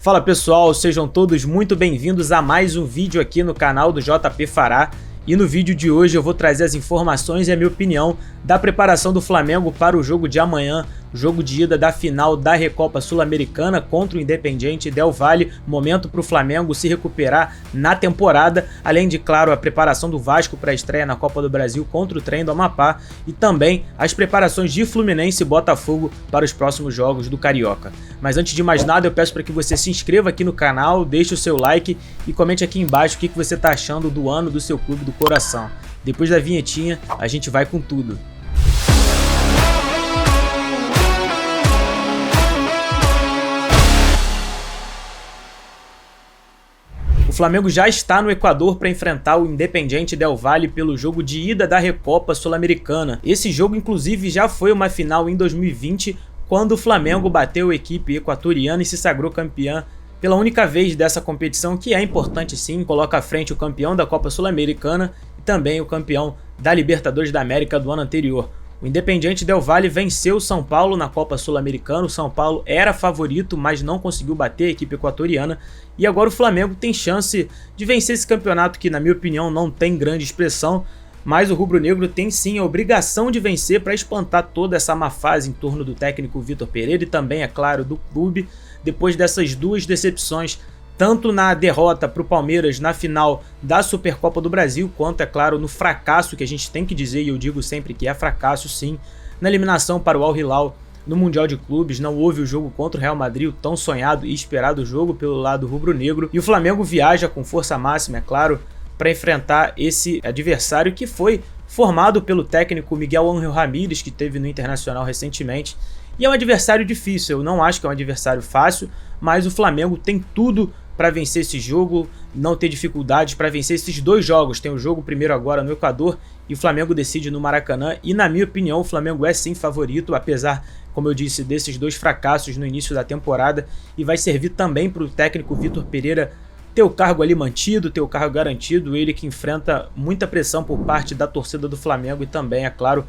Fala pessoal, sejam todos muito bem-vindos a mais um vídeo aqui no canal do JP Fará. E no vídeo de hoje eu vou trazer as informações e a minha opinião da preparação do Flamengo para o jogo de amanhã, jogo de ida da final da Recopa Sul-Americana contra o Independiente Del Valle. Momento para o Flamengo se recuperar na temporada, além de, claro, a preparação do Vasco para a estreia na Copa do Brasil contra o Trem do Amapá e também as preparações de Fluminense e Botafogo para os próximos jogos do Carioca. Mas antes de mais nada, eu peço para que você se inscreva aqui no canal, deixe o seu like e comente aqui embaixo o que você está achando do ano do seu clube do coração. Depois da vinhetinha, a gente vai com tudo. O Flamengo já está no Equador para enfrentar o Independiente Del Valle pelo jogo de ida da Recopa Sul-Americana. Esse jogo, inclusive, já foi uma final em 2020, quando o Flamengo bateu a equipe equatoriana e se sagrou campeã pela única vez dessa competição, que é importante sim, coloca à frente o campeão da Copa Sul-Americana e também o campeão da Libertadores da América do ano anterior. O Independiente Del Valle venceu o São Paulo na Copa Sul-Americana. O São Paulo era favorito, mas não conseguiu bater a equipe equatoriana. E agora o Flamengo tem chance de vencer esse campeonato que, na minha opinião, não tem grande expressão. Mas o rubro-negro tem sim a obrigação de vencer para espantar toda essa má fase em torno do técnico Vitor Pereira e também, é claro, do clube, depois dessas duas decepções, tanto na derrota para o Palmeiras na final da Supercopa do Brasil, quanto, é claro, no fracasso, que a gente tem que dizer, e eu digo sempre que é fracasso sim, na eliminação para o Al Hilal no Mundial de Clubes. Não houve o jogo contra o Real Madrid, o tão sonhado e esperado jogo pelo lado rubro-negro, e o Flamengo viaja com força máxima, é claro, para enfrentar esse adversário que foi formado pelo técnico Miguel Ángel Ramírez, que esteve no Internacional recentemente, e é um adversário difícil. Eu não acho que é um adversário fácil, mas o Flamengo tem tudo para vencer esse jogo, não ter dificuldades para vencer esses dois jogos. Tem o jogo primeiro agora no Equador e o Flamengo decide no Maracanã, e na minha opinião o Flamengo é sim favorito, apesar, como eu disse, desses dois fracassos no início da temporada, e vai servir também para o técnico Vitor Pereira ter o cargo ali mantido, ter o cargo garantido, ele que enfrenta muita pressão por parte da torcida do Flamengo e também, é claro,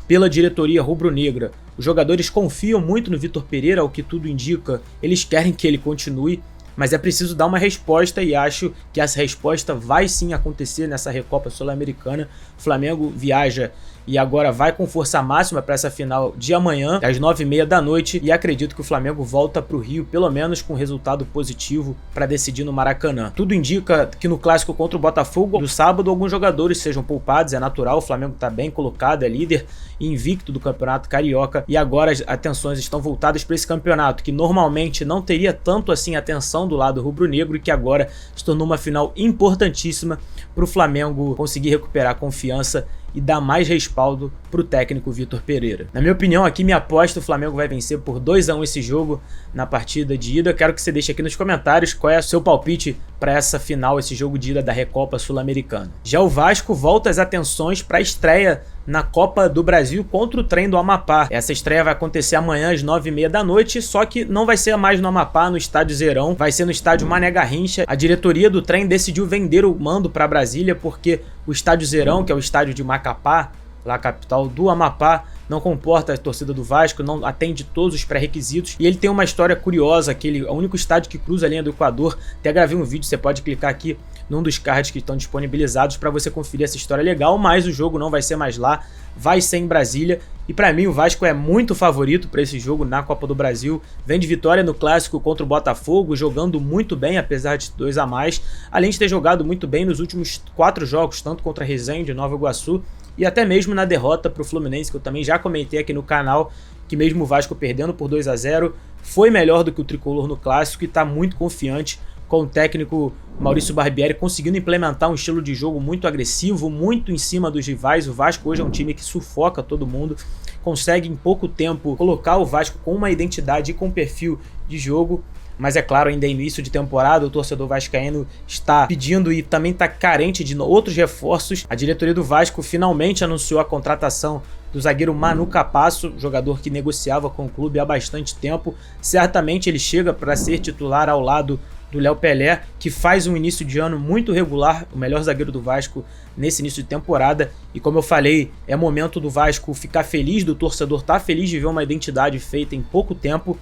pela diretoria rubro-negra. Os jogadores confiam muito no Vitor Pereira, ao que tudo indica, eles querem que ele continue, mas é preciso dar uma resposta e acho que essa resposta vai sim acontecer nessa Recopa Sul-Americana. O Flamengo viaja e agora vai com força máxima para essa final de amanhã, às 9h30 da noite, e acredito que o Flamengo volta para o Rio, pelo menos com resultado positivo para decidir no Maracanã. Tudo indica que no clássico contra o Botafogo do sábado, alguns jogadores sejam poupados, é natural, o Flamengo está bem colocado, é líder e invicto do Campeonato Carioca, e agora as atenções estão voltadas para esse campeonato, que normalmente não teria tanto assim atenção do lado rubro-negro, e que agora se tornou uma final importantíssima para o Flamengo conseguir recuperar a confiança e dar mais respaldo para o técnico Vitor Pereira. Na minha opinião, aqui minha aposta, o Flamengo vai vencer por 2-1 esse jogo na partida de ida. Quero que você deixe aqui nos comentários qual é o seu palpite para essa final, esse jogo de ida da Recopa Sul-Americana. Já o Vasco volta as atenções para a estreia na Copa do Brasil contra o Trem do Amapá. Essa estreia vai acontecer amanhã às 9h30 da noite, só que não vai ser mais no Amapá, no Estádio Zerão, vai ser no Estádio Mané Garrincha. A diretoria do Trem decidiu vender o mando para Brasília porque o Estádio Zerão, que é o estádio de Macapá, lá a capital do Amapá, não comporta a torcida do Vasco, não atende todos os pré-requisitos, e ele tem uma história curiosa, que ele é o único estádio que cruza a linha do Equador. Até gravei um vídeo, você pode clicar aqui num dos cards que estão disponibilizados para você conferir essa história legal, mas o jogo não vai ser mais lá, vai ser em Brasília, e para mim o Vasco é muito favorito para esse jogo na Copa do Brasil. Vem de vitória no clássico contra o Botafogo, jogando muito bem, apesar de 2 a mais, além de ter jogado muito bem nos últimos 4 jogos, tanto contra Resende, Nova Iguaçu, e até mesmo na derrota para o Fluminense, que eu também já comentei aqui no canal, que mesmo o Vasco perdendo por 2-0, foi melhor do que o Tricolor no clássico e está muito confiante com o técnico Maurício Barbieri conseguindo implementar um estilo de jogo muito agressivo, muito em cima dos rivais. O Vasco hoje é um time que sufoca todo mundo, consegue em pouco tempo colocar o Vasco com uma identidade e com perfil de jogo. Mas é claro, ainda é início de temporada, o torcedor vascaíno está pedindo e também está carente de outros reforços. A diretoria do Vasco finalmente anunciou a contratação do zagueiro Manu Capasso, jogador que negociava com o clube há bastante tempo. Certamente ele chega para ser titular ao lado do Léo Pelé, que faz um início de ano muito regular, o melhor zagueiro do Vasco nesse início de temporada. E como eu falei, é momento do Vasco ficar feliz, do torcedor estar feliz de ver uma identidade feita em pouco tempo.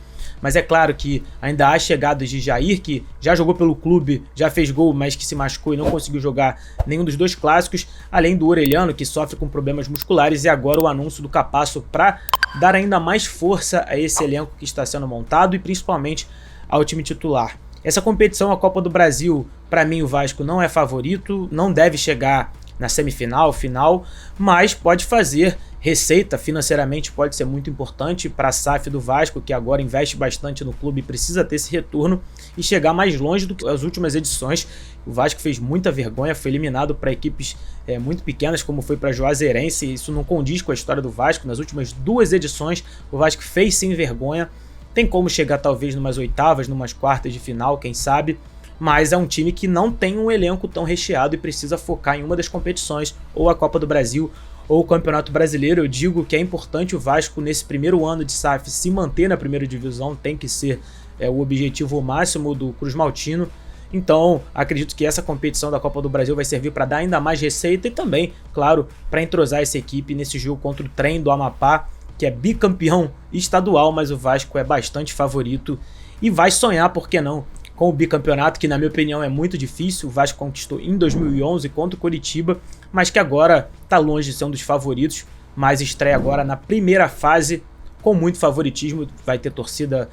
mas é claro que ainda há chegadas de Jair, que já jogou pelo clube, já fez gol, mas que se machucou e não conseguiu jogar nenhum dos dois clássicos, além do Orelhano, que sofre com problemas musculares, e agora o anúncio do Capasso para dar ainda mais força a esse elenco que está sendo montado e principalmente ao time titular. Essa competição, a Copa do Brasil, para mim o Vasco não é favorito, não deve chegar na semifinal, final, mas pode fazer receita, financeiramente pode ser muito importante para a SAF do Vasco, que agora investe bastante no clube e precisa ter esse retorno e chegar mais longe do que as últimas edições. O Vasco fez muita vergonha, foi eliminado para equipes muito pequenas, como foi para Juazeirense, e isso não condiz com a história do Vasco. Nas últimas 2 edições, o Vasco fez sim vergonha, tem como chegar talvez numas oitavas, numas quartas de final, quem sabe, mas é um time que não tem um elenco tão recheado e precisa focar em uma das competições, ou a Copa do Brasil, ou o Campeonato Brasileiro. Eu digo que é importante o Vasco, nesse primeiro ano de SAF, se manter na primeira divisão, tem que ser o objetivo máximo do Cruz Maltino. Então, acredito que essa competição da Copa do Brasil vai servir para dar ainda mais receita e também, claro, para entrosar essa equipe nesse jogo contra o Trem do Amapá, que é bicampeão estadual, mas o Vasco é bastante favorito e vai sonhar, por que não, com o bicampeonato, que na minha opinião é muito difícil. O Vasco conquistou em 2011 contra o Coritiba, mas que agora está longe de ser um dos favoritos, mas estreia agora na primeira fase com muito favoritismo, vai ter torcida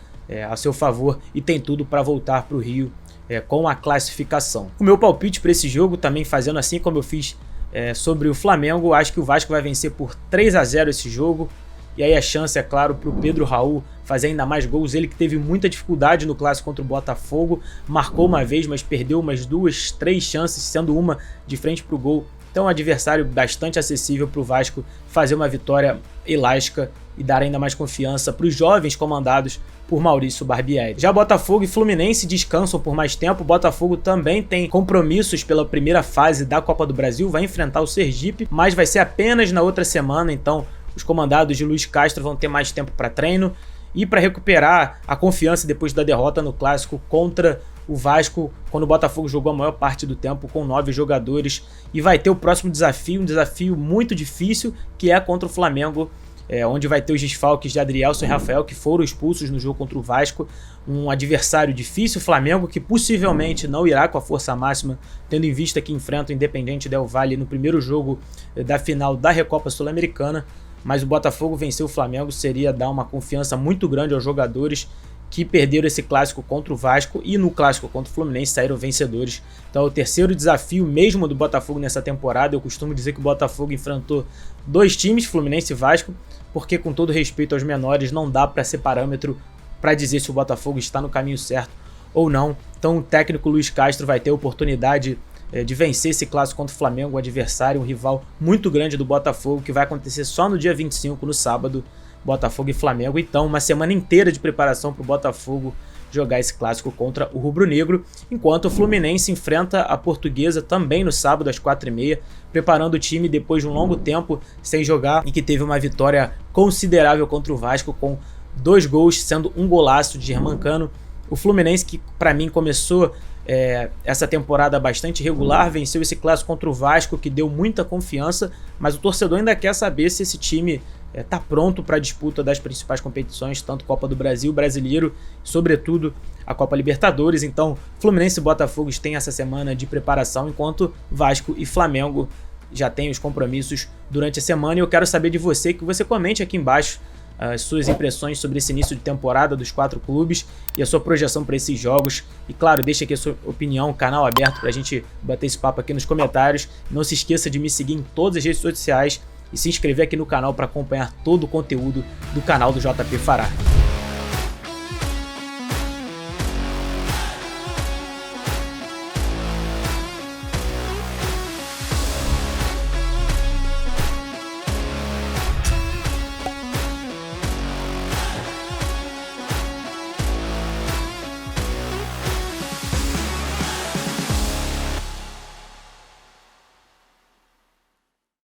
a seu favor e tem tudo para voltar para o Rio com a classificação. O meu palpite para esse jogo, também fazendo assim como eu fiz sobre o Flamengo, acho que o Vasco vai vencer por 3-0 esse jogo. E aí a chance, é claro, para o Pedro Raul fazer ainda mais gols. Ele que teve muita dificuldade no clássico contra o Botafogo, marcou uma vez, mas perdeu umas 2, 3 chances, sendo uma de frente para o gol. Então, um adversário bastante acessível para o Vasco fazer uma vitória elástica e dar ainda mais confiança para os jovens comandados por Maurício Barbieri. Já Botafogo e Fluminense descansam por mais tempo. O Botafogo também tem compromissos pela primeira fase da Copa do Brasil, vai enfrentar o Sergipe, mas vai ser apenas na outra semana, então os comandados de Luiz Castro vão ter mais tempo para treino e para recuperar a confiança depois da derrota no clássico contra o Vasco, quando o Botafogo jogou a maior parte do tempo com 9 jogadores. E vai ter o próximo desafio, um desafio muito difícil, que é contra o Flamengo, onde vai ter os desfalques de Adrielson e Rafael, que foram expulsos no jogo contra o Vasco. Um adversário difícil, o Flamengo, que possivelmente não irá com a força máxima, tendo em vista que enfrenta o Independiente Del Valle no primeiro jogo da final da Recopa Sul-Americana. Mas o Botafogo vencer o Flamengo seria dar uma confiança muito grande aos jogadores que perderam esse clássico contra o Vasco e no clássico contra o Fluminense saíram vencedores. Então é o terceiro desafio mesmo do Botafogo nessa temporada. Eu costumo dizer que o Botafogo enfrentou 2 times, Fluminense e Vasco, porque com todo respeito aos menores não dá para ser parâmetro para dizer se o Botafogo está no caminho certo ou não. Então o técnico Luiz Castro vai ter a oportunidade de vencer esse clássico contra o Flamengo, um adversário, um rival muito grande do Botafogo, que vai acontecer só no dia 25, no sábado, Botafogo e Flamengo. Então, uma semana inteira de preparação para o Botafogo jogar esse clássico contra o rubro-negro, enquanto o Fluminense enfrenta a Portuguesa também no sábado às 4h30, preparando o time depois de um longo tempo sem jogar e que teve uma vitória considerável contra o Vasco com 2 gols, sendo um golaço de Germancano. O Fluminense, que para mim começou essa temporada bastante regular, venceu esse clássico contra o Vasco, que deu muita confiança, mas o torcedor ainda quer saber se esse time está pronto para a disputa das principais competições, tanto Copa do Brasil, Brasileiro, sobretudo a Copa Libertadores. Então, Fluminense e Botafogo têm essa semana de preparação, enquanto Vasco e Flamengo já têm os compromissos durante a semana. E eu quero saber de você, que você comente aqui embaixo as suas impressões sobre esse início de temporada dos 4 clubes e a sua projeção para esses jogos. E claro, deixa aqui a sua opinião, canal aberto para a gente bater esse papo aqui nos comentários. Não se esqueça de me seguir em todas as redes sociais e se inscrever aqui no canal para acompanhar todo o conteúdo do canal do JP Fará.